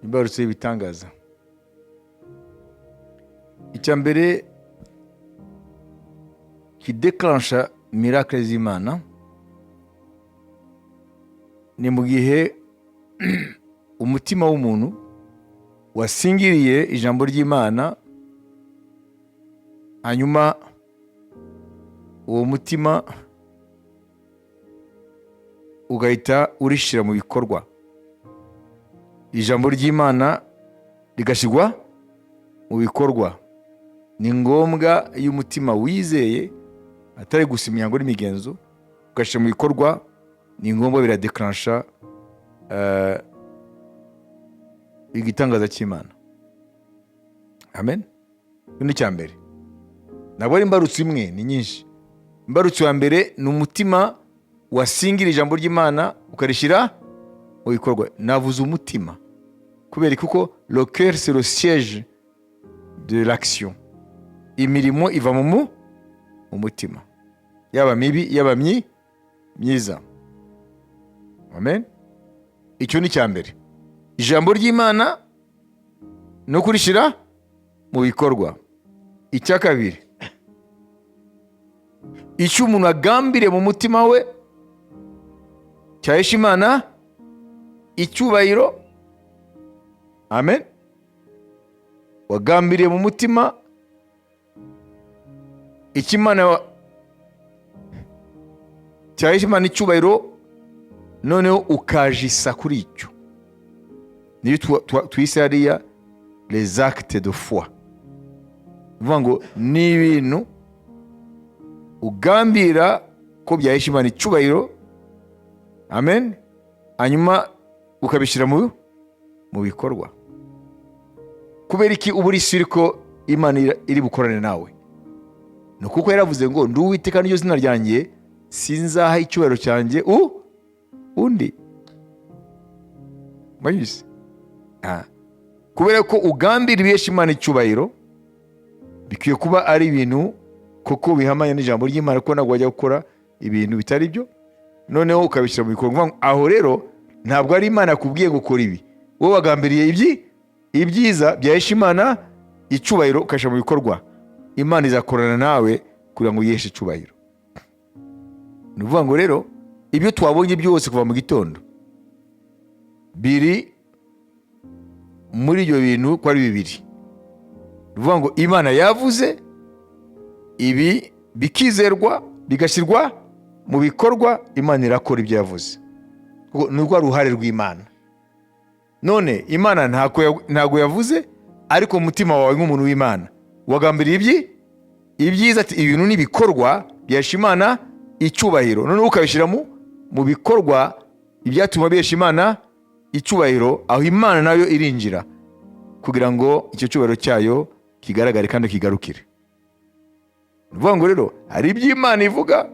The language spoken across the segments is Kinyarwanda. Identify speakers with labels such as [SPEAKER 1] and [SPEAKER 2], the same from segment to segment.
[SPEAKER 1] imbarutso y'ibitangaza. Icya mbere kideclencha miracle z'Imana ni mu gihe umutima w'umuntu wasingiriye ijambo ry'Imana, hanyuma uwo mutima ugahita urishira mu bikorwa, ijambo ry'Imana rigashyirwa mu bikorwa. Ni ngombwa iyo umutima wizeye atari gusa imihango n'imigenzo, ugashyira mu bikorwa, ni ngombwa biradeclencha igitangaza cy'Imana. Amen. Ni icya mbere. Ntabwo ari imbarutso imwe, ni nyinshi. Imbarutso ya mbere ni umutima wasingira ijambo ry'Imana ukarishyira mu bikorwa. Navuze umutima kubera kuko le cœur c'est le siège de l'action. Imirimo iva mu mutima, yaba mibi yaba myiza. Amen. Icyo ni cya mbere, ijambo ry'Imana no kurishyira mu bikorwa. Icya kabiri, icyo umuntu agambiriye mu mutima we cyahesha Imana icyubahiro. Amen. Wagambiriye mu mutima ikimana cyahesha Imana icyubahiro, noneho ukajisa kuri icyo. Niyo twise hariya les actes de foi. Uvuga ngo ni ibintu ugambira ko byahesha Imana icyubahiro. Amen. Hanyuma ukabishyira mu bikorwa. Kubera iki uba uri sure ko Imana iri bukorane nawe? Ni kuko yaravuze ngo ndi Uwiteka n'iryo zina ryanjye, sinzaha icyubahiro cyanjye undi. Bayise. Kubera ko ugambira ibihesha Imana icyubahiro, bikwiye kuba ari ibintu koko bihamanya n'ijambo ry'Imana, ko ntabwo wajya gukora ibintu bitari byo noneho ukabishyira mu bikorwa. Aho rero ntabwo ari Imana yakubwiye gukora ibi, wowe wagambiriye ibyiza byahesha Imana icyubahiro ukashyira mu bikorwa. Imana izakorana nawe kugira ngo yiheshe icyubahiro. Ni ukuvuga ngo rero ibyo twabonye byose kuva mu gitondo biri muri ibyo bintu ko ari bibiri. Ni ukuvuga ngo Imana yavuze ibi bikizerwa bigashyirwa mu bikorwa, Imana irakora ibyo yavuze. Ni rwo ruhare rw'Imana. None Imana ntabwo yavuze, ariko mu mutima wawe nk'umuntu w'Imana wagambiriye ibyiza, ati ibintu n'ibikorwa byahesha Imana icyubahiro, noneho ukabishyira mu bikorwa ibyatuma bihesha Imana icyubahiro. Aho Imana nayo irinjira kugira ngo icyo cyubahiro cyayo kigaragare kandi kigarukire. Ni ukuvuga ngo rero hari ibyo Imana ivuga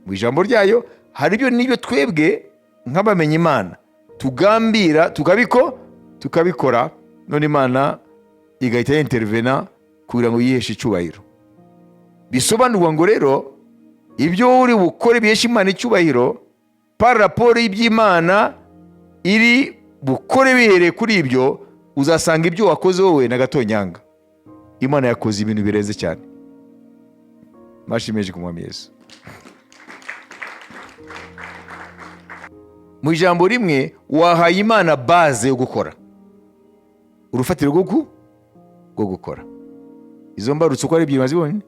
[SPEAKER 1] mu ijambo ryayo, hari ibyo n'ibyo twebwe nk'abamenye Imana tugambira tukabikora, none Imana igahita intervena kugira ngo yiheshe icyubahiro. Bisobanurwa ngo rero ibyo uri bukore bihesha Imana icyubahiro par rapport y'iby'Imana iri bukore bihereye kuri ibyo, uzasanga ibyo wakoze wowe na gatonyanga. Imana yakoze ibintu birenze cyane. Mashimeje ku Mwami Yesu. Mu ijambo rimwe wahaye Imana base yo gukora, urufatiro rwo gukora. Izo mbarutso uko ari ebyiri mazibonye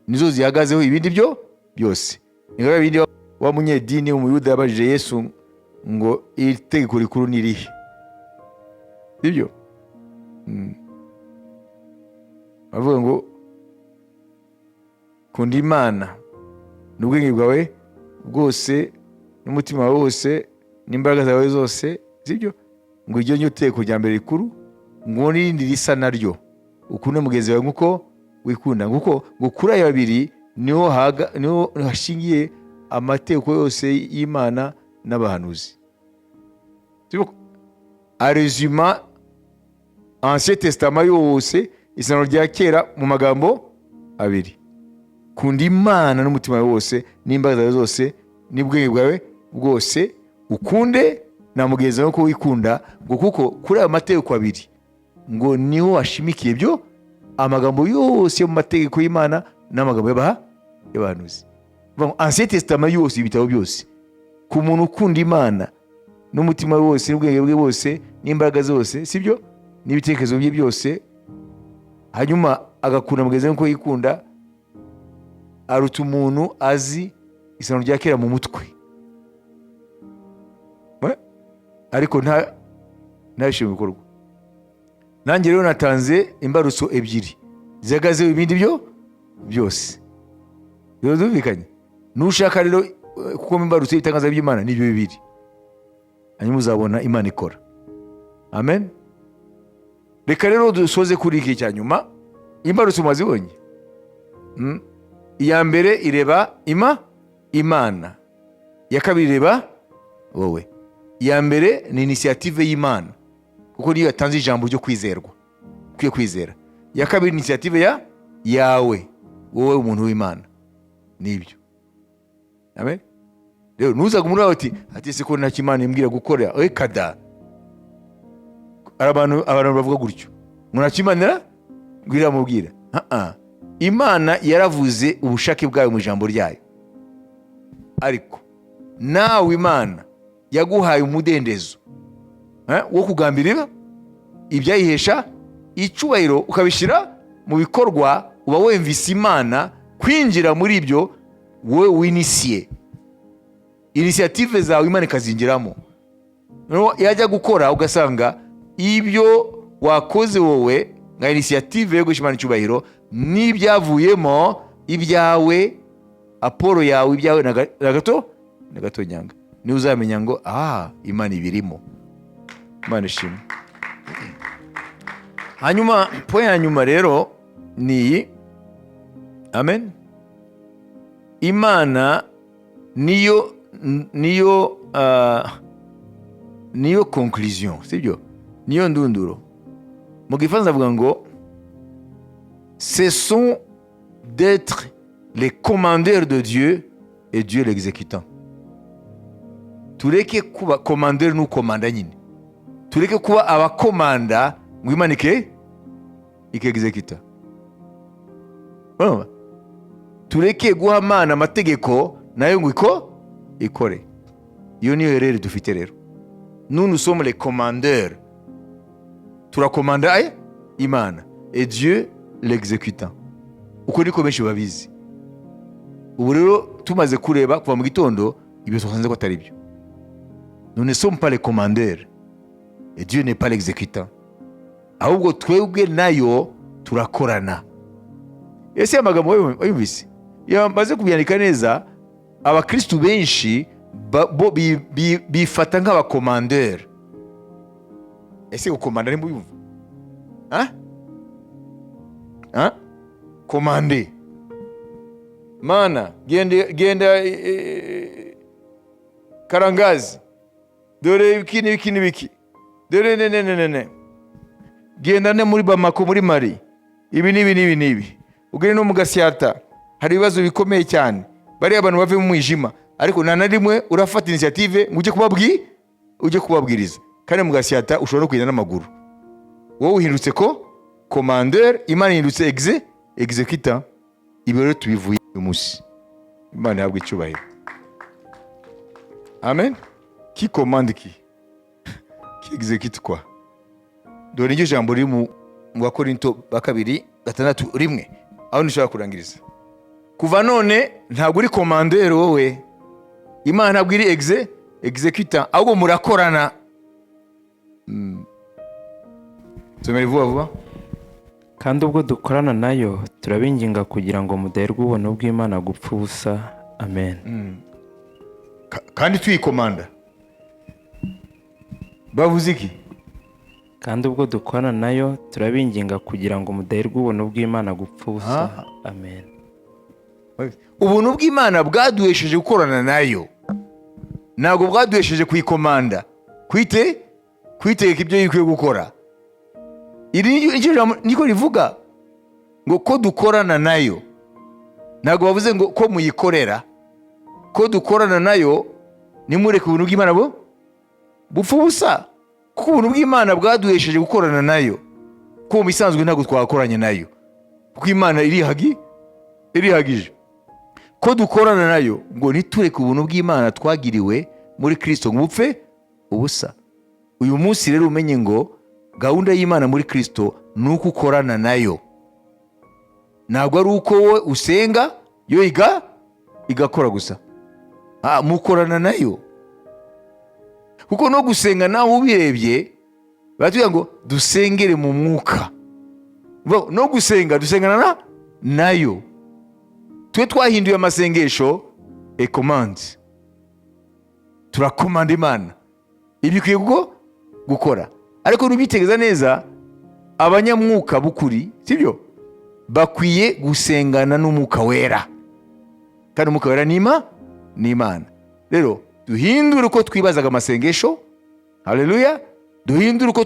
[SPEAKER 1] nizo zihagazeho ibindi byo byose. Ni nk'aho ibindi wa munyedini w'umuyuda yabajije Yesu ngo itegeko rikuru ni irihe? Sibyo? Bavuga ngo kunda Imana n'ubwenge bwawe bwose n'umutima wawe wose n'imbaraga zawe zose. Sibyo? Ngo iryo nyo tegeko rya mbere rikuru, ngo n'irindi risa naryo, ukunde mugenzi wawe nk'uko wikunda. Nguko kuri aya babiri niho hashingiye amategeko yose y'Imana n'abahanuzi. Arezuma Ancien Testament yose, isano rya kera mu magambo abiri: kunda Imana n'umutima wawe wose n'imbaraga zawe zose n'ubwenge bwawe bwose, ukunde namugenza no kuwikunda ngo kuko kuri ayo mategeko abiri ngo niho hashimikiye byo amagambo yose yo mu mategeko y'Imana n'amagambo y'abahanuzi. Ancien Testament yose, ibitabo byose, ku muntu ukunda Imana n'umutima wose n'ubwenge bwe bose n'imbaraga zose, sibyo, n'ibitekerezo bye byose, hanyuma agakunda mugenzi we ko yikunda, aruta umuntu azi isano rya kera mu mutwe ariko ntabishyire mu bikorwa. Nanjye rero natanze imbarutso ebyiri zihagazeho ibindi byo byose. Birumvikanye? Nushaka rero kuko imbarutso itangaza by'Imana n'ibyo bibiri, hanyuma uzabona Imana ikora. Amen. Reka rero dusoze kuri iki cya nyuma. Imbarutso mwazibonye? Iya mbere ireba Imana, iya kabiri ireba wowe. Iya mbere ni initiative y'Imana kuko niyo yatanze ijambo ryo kwizerwa, kwiye kwizera. Iya kabiri ni initiative yawe wowe umuntu w'Imana. Nibyo. Amen. Rero nuzaga muri ati siko nta Imana imbwira gukora, kada. Abantu bavuga gutyo, nta Imana ngwira mubwira. Imana yaravuze ubushake bwayo mu ijambo ryayo, ariko nawe Imana yaguhaye umudendezo wo kugambirira ibyayihesha icubahiro, ukabishyira mu bikorwa. Uba wemvise Imana kwinjira muri ibyo wowe winisiye, initiative zawe Imana ikazinjiramo. Yajya gukora ugasanga ibyo wakoze wowe nka initiative yo gushimana icubahiro n'ibyavuyemo ibyawe, Apolo yawe, ibyawe na gato nyanga, ni uzamenya ngo Imana ibirimo. Imana ishimwe. Hanyuma point ya nyuma rero ni amen, Imana niyo conclusion, sibyo, niyo ndunduro. Mu Gifaransa avuga ngo cessons d'être les commandeurs de Dieu et Dieu l'exécutant. Tureke kuba commandeur n'ukomanda nyine, tureke kuba abakomanda ngo Imana ike-executa. Tureke guha Imana amategeko nayo ngo ikore. Iyo niyo erreur dufite rero. Nous sommes les commandeurs, turakomanda Imana et Dieu l'exécutant. Uko niko benshi babizi. Ubu rero tumaze kureba kuva mu gitondo ibyo twasanze ko atari byo. Nous ne sommes pas les commandeurs et Dieu n'est pas l'exécutant. Ahubwo twebwe nayo turakorana. Ese amagambo wayumvise? Yamaze kubyandika neza, abakristo benshi bifata nk'abakomandeur. Ese gukomanda ni muyumva? Komande. Mana, genda Karangazi. Dore biki. Dore ne. Genda ne muri Bamako muri Mali. Ibi nibi. Ugire no mu Gasyata. Hari ibibazo bikomeye cyane. Bari abantu bave mu mwijima. Ariko nta rimwe urafata initiative ngo uje kubabwiriza. Kandi mu Gasyata ushobora no kugenda n'amaguru. Wowe uhindutse ko commandeur, Imana ihindutse exécutant. Ibi rero tubivuye uyu munsi. Imana yabwe icyubahiro. Amen. Qui commande qui exécute quoi? Dore iryo jambo riri mu Bakorinto ba 2:6 aho nishaka kurangiriza. Kuva none ntabwo uri commandeur wowe, Imana ntabwo iri exécutant, ahubwo murakorana. Tumere vuba.
[SPEAKER 2] Kandi ubwo dukorana nayo turabinginga kugira ngo muderwe ubuntu bw'Imana gupfa ubusa. Amen.
[SPEAKER 1] Kandi tuyikomanda bavuze iki?
[SPEAKER 2] Kandi ubwo dukorana nayo turabinginga kugira ngo muderwe ubuntu bw'Imana gupfa ubusa. Amen.
[SPEAKER 1] Ubuntu bw'Imana bwaduhesheje gukorana nayo, ntabwo bwaduhesheje kuyikomanda, kwitegeka ibyo yikwiye gukora. Iri niko rivuga ngo ko dukorana nayo, ntabwo bavuze ngo ko muyikorera. Ko dukorana nayo nimureke ubuntu bw'Imana bupfa ubusa, kuko ubuntu bw'Imana bwaduhesheje gukorana nayo, ko mu bisanzwe ntabwo twakoranye nayo, kuko Imana irihagije ko dukorana nayo, ngo ntitureke ubuntu bw'Imana twagiriwe muri Kristo ngo bupfe ubusa. Uyu munsi rero umenye ngo gahunda y'Imana muri Kristo ni uko ukorana nayo, ntabwo ari uko wowe usenga yo igakora gusa. Mukorana nayo, kuko no gusenga nawe ubirebye batubwira ngo dusengere mu mwuka. No gusenga dusengana nayo. Twe twahinduye amasengesho command, turakomanda Imana ibyo ikwiye gukora. Ariko nubitegeza neza, abanyamwuka bukuri, sibyo, bakwiye gusengana n'umwuka wera, kandi umwuka wera ni Imana. Rero duhindure uko twibazaga amasengesho, haleluya, duhindure uko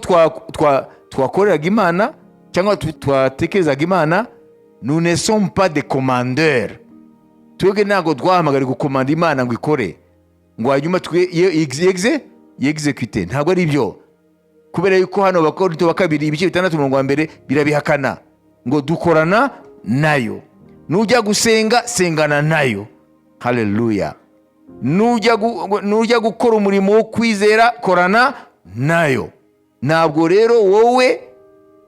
[SPEAKER 1] twakoreraga Imana cyangwa twatekerezaga Imana. Nous ne sommes pas des commandeurs. Twebwe ntabwo twahamagara gukomanda Imana ngo ikore, ngo hanyuma yexecute. Ntabwo ari byo, kubera yuko hano Abakorinto wa kabiri ibice 6:1 birabihakana ngo dukorana nayo. Nujya gusenga, sengana nayo, haleluya. Nujya gukora umurimo wo kwizera, korana nayo. Ntabwo rero wowe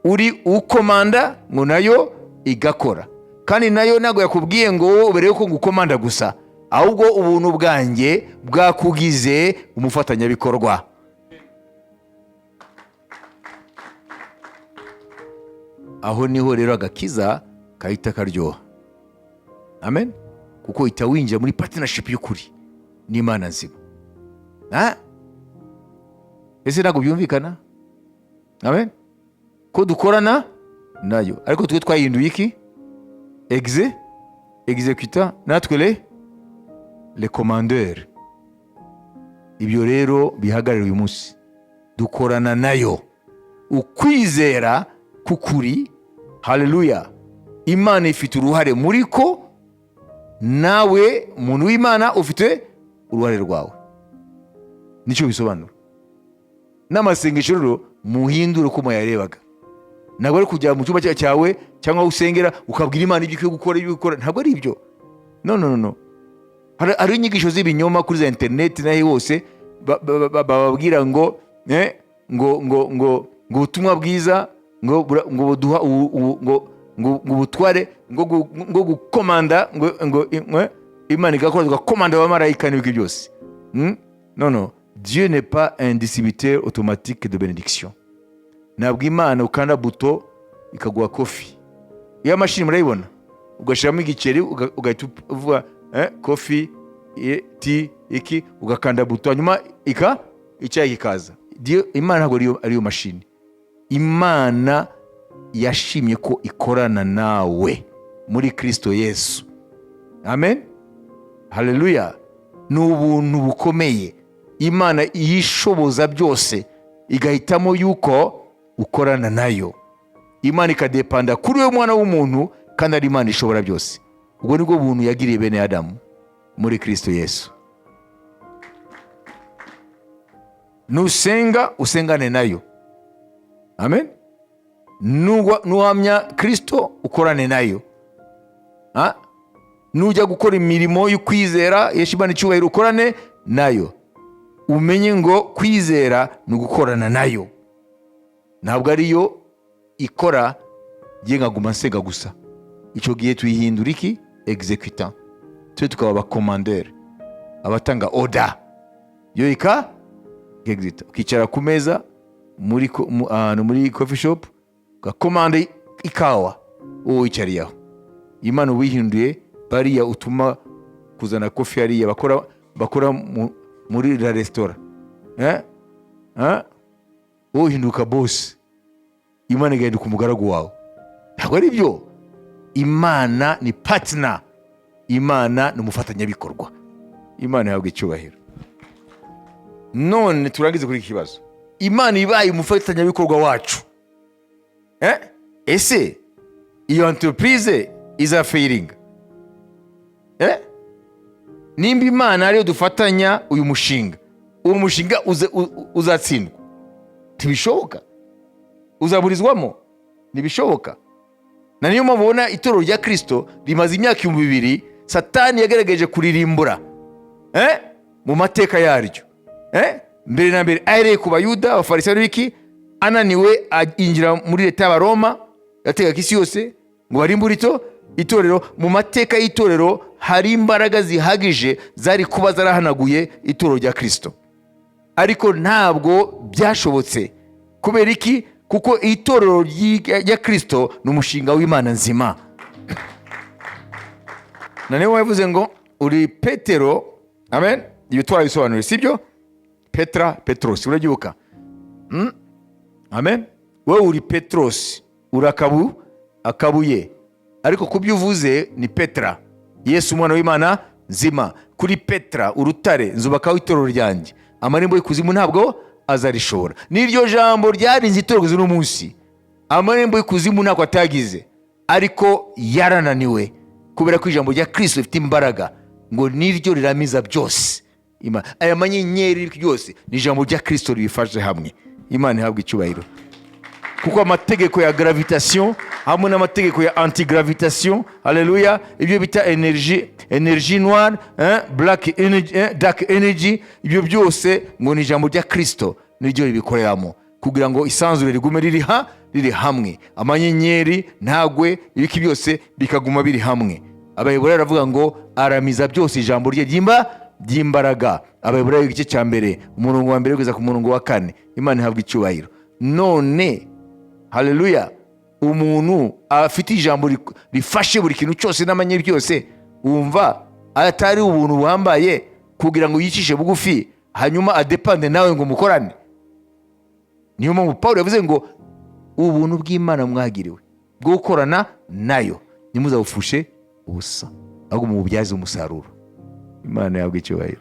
[SPEAKER 1] uri ukomanda ngo nayo igakora, kandi nayo ntabwo yakubwiye ngo wowe ubere ko ngukomanda gusa, ahubwo ubuntu bwanjye bwakugize umufatanyabikorwa. Aho niho rero agakiza kahita karyoha. Amen. Kuko uhita winjira muri partnership y'ukuri n'Imana nzima. Ese ntabwo byumvikana? Amen. Ko dukorana nayo, ariko twe twahinduye iki? Executant, natwe les commandeurs. Ibyo rero bihagarara uyu munsi, dukorana nayo. Ukwizera kukuri, haleluya, Imana ifite uruhare muri ko, nawe muntu w'Imana ufite uruhare rwawe. Nicyo bisobanura. N'amasengesho rero muhindure uko muyarebaga. Ntabwo ari kujya mu cyumba cyawe cyangwa usengera ukabwira Imana ibyo ukwiye gukora, ntabwo ari ibyo. No. Hari inyigisho z'ibinyoma kuri za internet naho hose bababwira ngo ubutumwa bwiza ngo buduha ngo butware ngo gukomanda ngo Imana igakora tugakomanda abamarayika n'ibyo byose. No. Dieu n'est pas un distributeur automatique de bénédiction. Ntabwo Imana ukanda buto ikaguha kofi. Iyo mashini murayibona, ugashiramo igiceri ugahita uvuga kofi ti iki, ugakanda buto hanyuma icyayi kikaza. Imana ntabwo ariyo mashini. Imana yashimye ko ikorana nawe muri Kristo Yesu. Amen, haleluya. Ni ubuntu bukomeye. Imana yishoboza byose igahitamo yuko ukorana nayo. Imana ikadepanda kuri uwo mwana w'umuntu, kandi ari Imana ishobora byose. Ubwo nibwo buntu yagiriye bene Adamu muri Kristo Yesu. Nusenga usengane nayo. Amen. Nuhamya Kristo ukorane nayo. Nujya gukora imirimo yo kwizera yesha Imana icyubahiro ukorane nayo. Umenye ngo kwizera ni gukorana nayo. Ntabwo ariyo ikora ngiye nkaguma nsenga gusa. Icyo gihe tuyihindura iki? Executant. Twe tukaba abakomandeur, abatanga order. Yo executant. Ukicara ku meza muri coffee shop ugakomanda ikawa, wowe wicariyeho. Imana ubihinduye bariya utuma kuzana coffee hariya bakora muri la restaurant. Wowe uhinduka boss, Imana igahinduka umugaragu wawe. Ntabwo ari byo. Imana ni partner, Imana ni umufatanyabikorwa. Imana yahabwa icyubahiro. None turangize kuri iki kibazo. Imana ibaye umufatanyabikorwa wacu, ese iyo entreprise iza failing? Nimba Imana ariyo dufatanya uyu mushinga, uwo mushinga uzatsindwa? Ntibishoboka. Uzaburizwamo? Ntibishoboka. Na niyo mpamvu ubona itorero rya Kristo rimaze imyaka 2000 Satani yagaragaje kuririmbura mu mateka yaryo. Mbere na mbere ahereye ku Bayuda, Abafarisayo n'iki, ananiwe injira muri leta y'Abaroma, yategaga isi yose ngo barimbure itorero. Mu mateka y'itorero hari imbaraga zihagije zari kuba zarahanaguye itorero rya Kristo, ariko ntabwo byashobotse. Kubera iki? Kuko itorero rya Kristo ni umushinga w'Imana nzima. Na niyo yavuze ngo uri Petero, amen, ibyo twarabisobanuriye, sibyo? Petra, Petros, uragibuka? Amen. Wowe uri Petros, akabuye, ariko kubyo uvuze ni Petra, Yesu umwana w'Imana nzima. Kuri Petra urutare nzubakaho itorero ryanjye, amarembo y'ikuzimu ntabwo azarishobora. N'iryo jambo ryarinze itorero z'uno munsi. Amarembo y'ikuzimu ntabwo atagize, ariko yarananiwe kubera ko ijambo rya Kristo rifite imbaraga ngo niryo riramiza byose. Aya manyenyeri byose ni ijambo rya Kristo ribifashe hamwe. Imana ihabwa icyubahiro. Kuko amategeko ya gravitation hamwe n'amategeko ya antigravitation, haleluya, ibyo bita energy noire, black energy, dark energy, ibyo byose ngo ni ijambo rya Kristo niryo ribikoreramo kugira ngo isanzure rigume riri hamwe. Amanyenyeri ntagwe, ibiki byose bikaguma biri hamwe. Abayobora baravuga ngo aramiza byose ijambo rye ry'imbaraga. Abayobora igice cya mbere umurongo wa mbere kugeza ku murongo wa 4. Imana ihabwa icyubahiro. None haleluya, umuntu afite ijambo rifashe buri kintu cyose n'amanyeri byose, wumva atari ubuntu buhambaye kugira ngo yicishe bugufi hanyuma adepende nawe ngo mukorane? Niyo mpamvu Paulo yavuze ngo ubuntu bw'Imana mwagiriwe bwo gukorana nayo nimuzabufushe ubusa, ahubwo mububyaze umusaruro. Imana yabwe icyubahiro.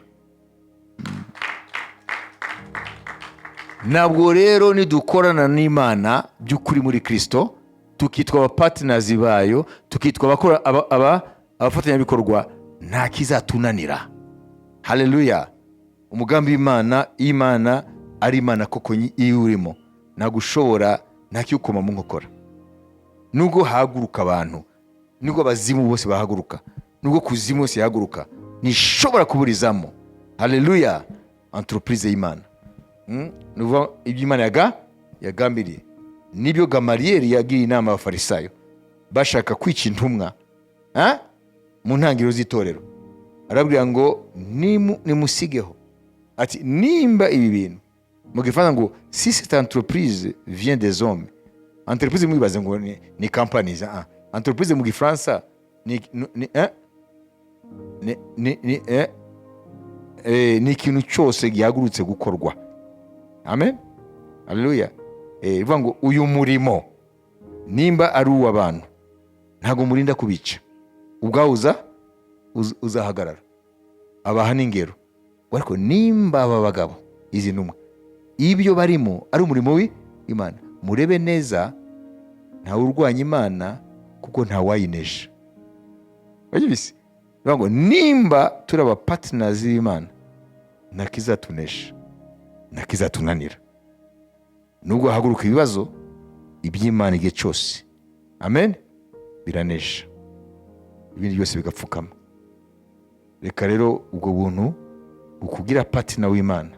[SPEAKER 1] Nabwo rero nidukorana n'Imana by'ukuri muri Kristo, tukitwa abapartners bayo, tukitwa abakora abafatanyabikorwa, nta kizatunanira. Haleluya. Umugambi w'Imana, Imana ari Imana koko iwurimo, nagushobora ntacyukoma mu nkokora. Nubwo haguruka abantu, nubwo abazimu bose bahaguruka, nubwo kuzimu bose yahaguruka, nishobora kuburizamo. Haleluya. Entreprise y'Imana. Nuva iby'Imana yagambiriye. Nibyo Gamaliyeli yagiriye inama Abafarisayo bashaka kwica intumwa mu ntangiriro z'itorero. Arabwira ngo nimusigeho, ati nimba ibi bintu mugifana ngo si cette entreprise vient des hommes. Entreprise mwibaze ngo ni companies. Entreprise mu Gifaransa ni ikintu cyose gihagurutse gukorwa. Amen. Haleluya. Bivuga ngo uyu murimo nimba ari uw'abantu ntago murinda kubica, ubwaho uzahagarara. Abaha n'ingero, ariko nimba aba bagabo izi ntumwa ibyo barimo ari umurimo w'Imana, murebe neza ntawe urwanya Imana kuko ntawayinesha. Bagibise bivuga ngo nimba turi aba partners b'Imana ntakizatunesha, ntakizatunanira. Nubwo haguruka ibibazo, iby'Imana igihe cyose, amen, biranesha, ibindi byose bigapfukama. Reka rero ubwo buntu bukugira partner w'Imana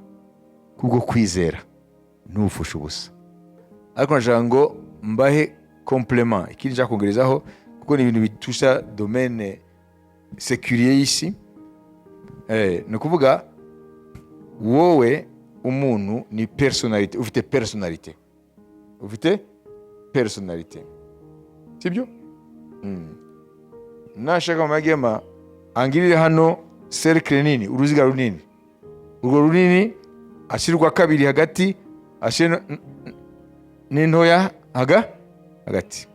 [SPEAKER 1] kubwo kwizera ntufushe ubusa. Ariko nashaka ngo mbahe complement ikindi nshaka kongerezaho, kuko ni ibintu bitusha domaine sécurité y'isi. Ni ukuvuga wowe umuntu ni personality, ufite personality, sibyo? Nashaka magema angirire hano cercle nini, uruziga runini. Urwo runini ashirwa kabiri hagati, ashira n'intoya hagati.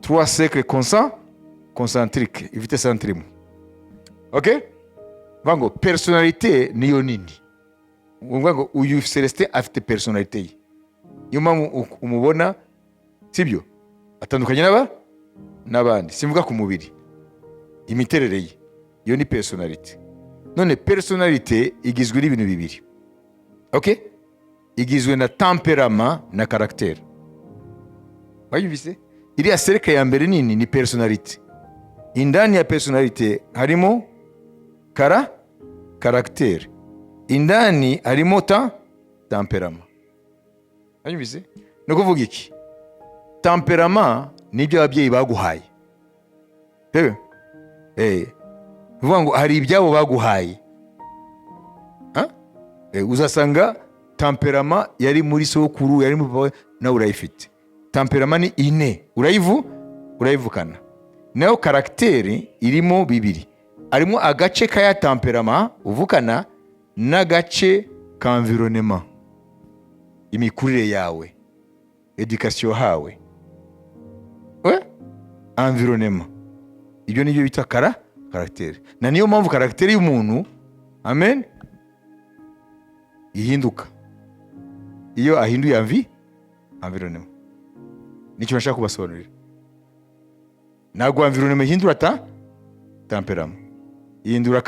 [SPEAKER 1] 3 cercles concentriques, ifite centre imwe. Okay? Vango personalite niyo nini. Ngo uyu Celestin afite personalite ye. Iyo mpamvu umubona, sibyo, atandukanye n'abandi. Simvuga ku mubiri, imiterere ye, iyo ni personality. none personalite igizwe n'ibintu bibiri. Okay? Igizwe na temperament na caractère. Wayumvise? Iriya cercle ya mbere nini ni personalite. Indani ya personalite harimo caractère. Indani harimo temperament. Wayumvise? No kuvuga iki? Temperament nibyo ababyeyi baguhaye. Vuga ngo hari ibyabo baguhaye. Uzasanga temperament yari muri sokuru, yari mu bawe, nawe urayifite. Temperament ni ine, urayivukana. Nayo caractère irimo bibiri. Arimo agace kaya temperament uvukana n'agace ka environnement. Imikurire yawe, education hawe. Environnement. Ibyo nibyo bita caractère. Na niyo mpamvu caractère y'umuntu, amen, ihinduka iyo ahinduye environnement. Nicyo nashaka kubasobanurira. Ntabwo environnement ihindura temperament, ihindura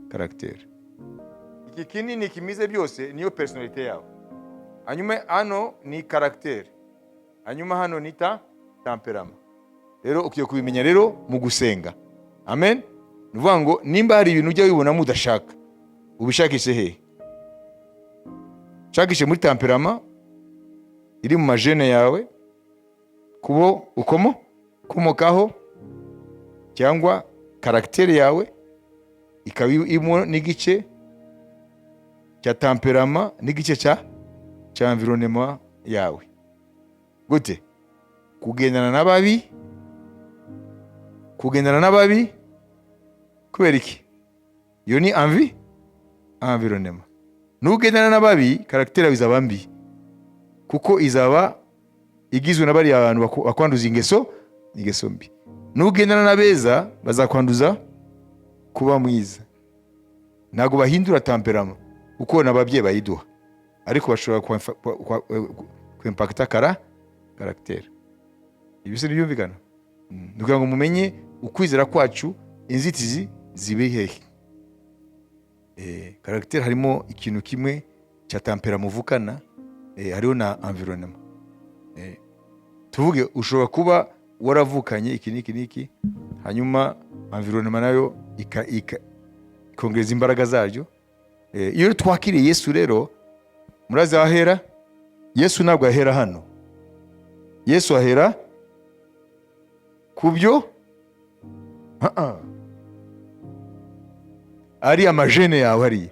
[SPEAKER 1] caractère. Iki kinini kimize byose niyo personalite yawe. Hanyuma hano ni caractère, hanyuma hano ni temperament. Rero ukiye kubimenya rero mu gusenga. Amen. Nuvuga ngo nimba hari ibintu ujya wibona mudashaka, ubishakishe he? Shakishe muri temperament iri mu majene yawe, kubo kumokaho, cyangwa caractère yawe ikaba irimo n'igice cya temperament n'igice cya environnement yawe. Gute? Kugendana n'ababi kubera iki? Iyo ni environnement. Nugendana n'ababi, caractère yawe izaba mbi, kuko izaba igizwe na bari abantu bakwanduza ingeso mbi. Nugendana n'abeza, bazakwanduza kuba mwiza. Ntago bahindura temperament kuko n'ababyeyi bayiduha, ariko bashobora kw'impacta caractère. Ibise byumvikana. Nukugira ngo mumenye ukwizera kwacu inzitizi zibe hehe. Caractère harimo ikintu kimwe cya temperament muvukana, hariho na environnement. Tuvuge ushobora kuba waravukanye iki niki, hanyuma environnement nayo ikongeza imbaraga zaryo. Iyo twakiriye Yesu rero, murazi ahera, Yesu ntabwo ahera hano. Yesu ahera kubyo ari amajene yawe ari.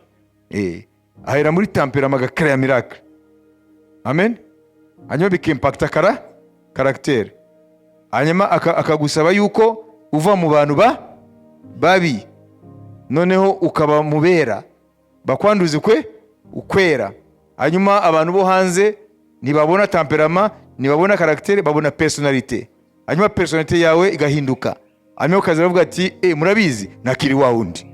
[SPEAKER 1] Ahera muri temperament agakora ya miracle. Amen. Hanyuma bikimpacta caractère. Hanyuma akagusaba yuko uva mu bantu babi, noneho ukaba mubera bakwanduze ukwera. Hanyuma abantu bo hanze ntibabona temperament, ntibabona caractère, babona personalite. Hanyuma personalite yawe igahinduka. Hanyuma ukaza bavuga ati murabizi nakiri wa wundi.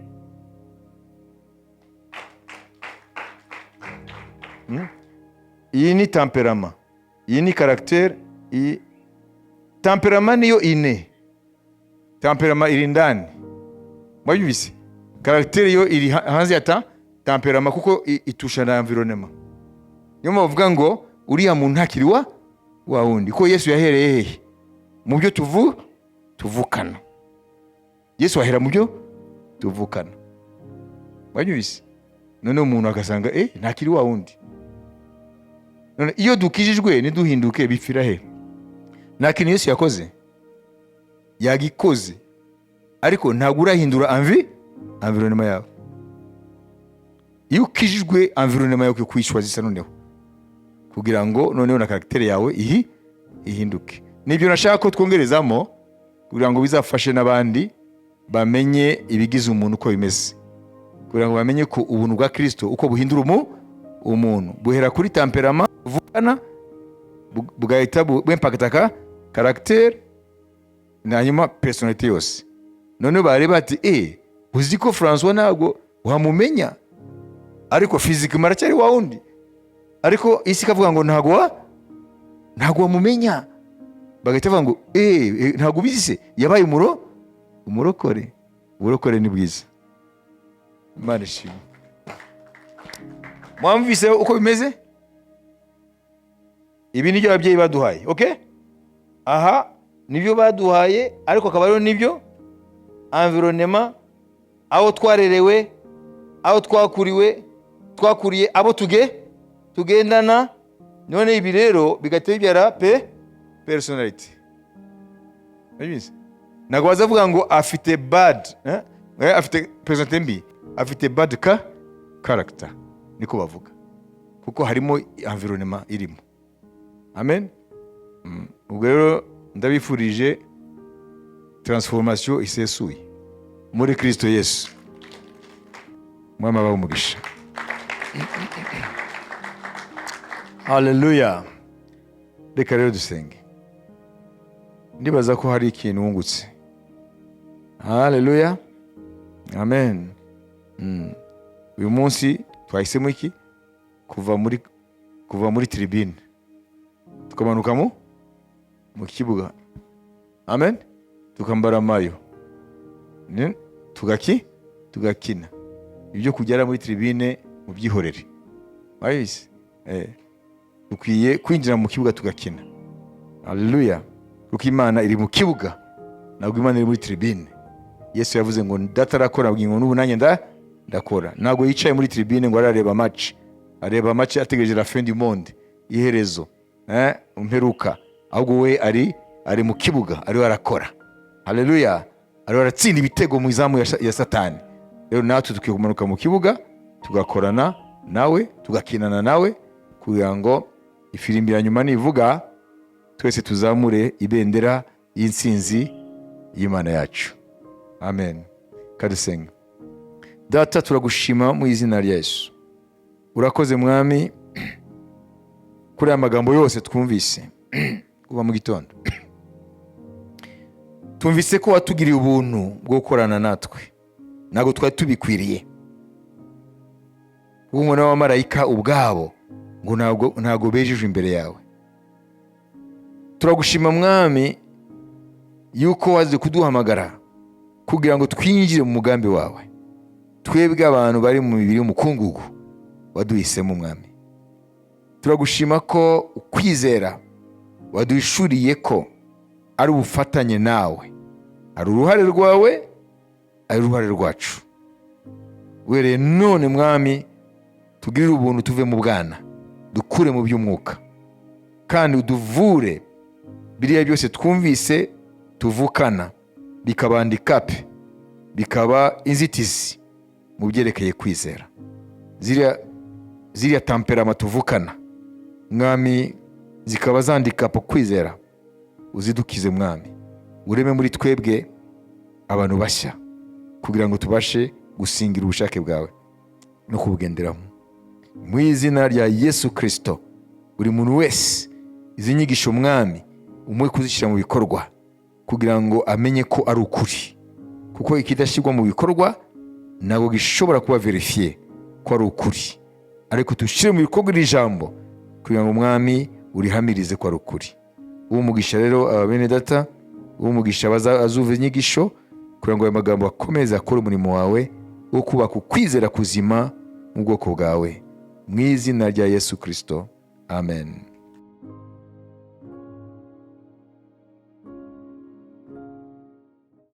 [SPEAKER 1] Iyi ni temperament, iyi ni caractère. Temperament niyo ine, temperament iri ndani. Mwabibise? Caractère yo iri hanze ya temperament kuko itusha na environnement. Niyo bavuga ngo uriya muntu ntakiri wa wundi, ko Yesu yahereye hehe? Mu byo tuvukana. Yesu ahera mu byo tuvukana. Mwabibise? None umuntu agasanga ntakiri wa wundi. None iyo dukijijwe niduhinduke bipfira he? Nta kintu Yesu yakoze, yagikoze, ariko ntabwo urahindura environnement yawe. Iyo ukijijwe environnement yawe kwishwa zisa noneho, kugira ngo noneho na caractère yawe ihinduke. Nibyo nashaka ko twongerezamo kugira ngo bizafashe n'abandi bamenye ibigize umuntu uko bimeze, kugira ngo bamenye ko ubuntu bwa Kristo uko buhindura umuntu buhera kuri temperament vukana, bugahita bw'impacta caractère, hanyuma personalite yose. None bareba ati uzi ko François ntabwo wamumenya, ariko physiquement aracyari wa wundi, ariko isi kavuga ngo ntabwo wamumenya. Bagahita bavuga ngo ntabwo ubizi se, yabaye umurokore. Uburokore ni bwiza. Imana ishimwe. Mwamvise uko bimeze? Ibi nibyo ababyeyi baduhaye, okay? Aha nibyo baduhaye, ariko akaba rero nibyo environnement, aho twarerewe, aho twakuriye, abo tugendana. None ibi rero bigateye byara personality. Babizi? Ntabwo bazavuga ngo afite bad, afite personality mbi, afite bad character, niko bavuga, kuko harimo environnement irimo. Amen. Ubwo rero ndabifurije transformation isesuye muri Kristo Yesu. Mwama bawe umugisha. Hallelujah. Reka rero dusenge. Ndibaza ko hari ikintu wungutse. Hallelujah. Amen. Uyu munsi twahisemo iki? Kuva muri tribune tukamanuka mu kibuga. Amen. Tukambara mayo. Tugakina. Ibyo kugera muri tribune mu byihorere. Wayise? Dukwiye kwinjira mu kibuga tugakina. Hallelujah. Kuko Imana iri mu kibuga, ntabwo Imana iri muri tribune. Yesu yavuze ngo ndatarakora ngo n'ubu nanjye ndakora. Ntabwo yicaye muri tribune ngo arareba match. Areba match ategereje la fin du monde, iherezo, umperuka. Ahubwo we ari mu kibuga, ari arakora. Hallelujah. Ari aratsinda ibitego mu izamu ya Satani. Rero natwe dukwiye kumanuka mu kibuga tugakorana nawe, tugakinana nawe, kugira ngo ifirimbi ya nyuma nivuga twese tuzamure ibendera y'intsinzi y'Imana yacu. Amen. Kadusenga. Data, turagushima mu izina rya Yesu. Urakoze Mwami kuri aya magambo yose twumvise kuva mu gitondo. Tumvise ko watugiriye ubuntu bwo gukorana natwe, ntabwo twari tubikwiriye. Umwana wa marayika ubwabo ngo ntabwo bejeje imbere yawe. Turagushima Mwami yuko waje kuduhamagara kugira ngo twinjire mu mugambi wawe. Twebwe abantu bari mu mibiri y'umukungugu waduhisemo Mwami. Turagushima ko ukwizera waduhishuriye ko ari ubufatanye nawe, ari uruhare rwawe, ari uruhare rwacu. Were none Mwami tugirire ubuntu tuve mu bwana, dukure mu by'umwuka, kandi uduvure biriya byose twumvise tuvukana bikaba handicap, bikaba inzitizi mu byerekeye kwizera. Ziriya temperament tuvukana Mwami zikaba zandikapo kwizera, uzidukize Mwami. Ureme muri twebwe abantu bashya kugira ngo tubashe gusingira ubushake bwawe no kubugenderamo. Mu izina rya Yesu Kristo, buri muntu wese izi nyigisho Mwami umwe kuzishyira mu bikorwa kugira ngo amenye ko ari ukuri, kuko ikidashyirwa mu bikorwa ntabwo gishobora kuba verifiye ko ari ukuri. Ariko tushyire mu bikorwa iri jambo kugira ngo Mwami urihamirize ko ari ukuri. Uwo mugisha rero abene data, uwo mugisha bazazuva inyigisho kugira ngo aya magambo akomeze akore umurimo wawe wo kubaka ukwizera kuzima mu bwoko bwawe. Mu izina rya Yesu Kristo. Amen.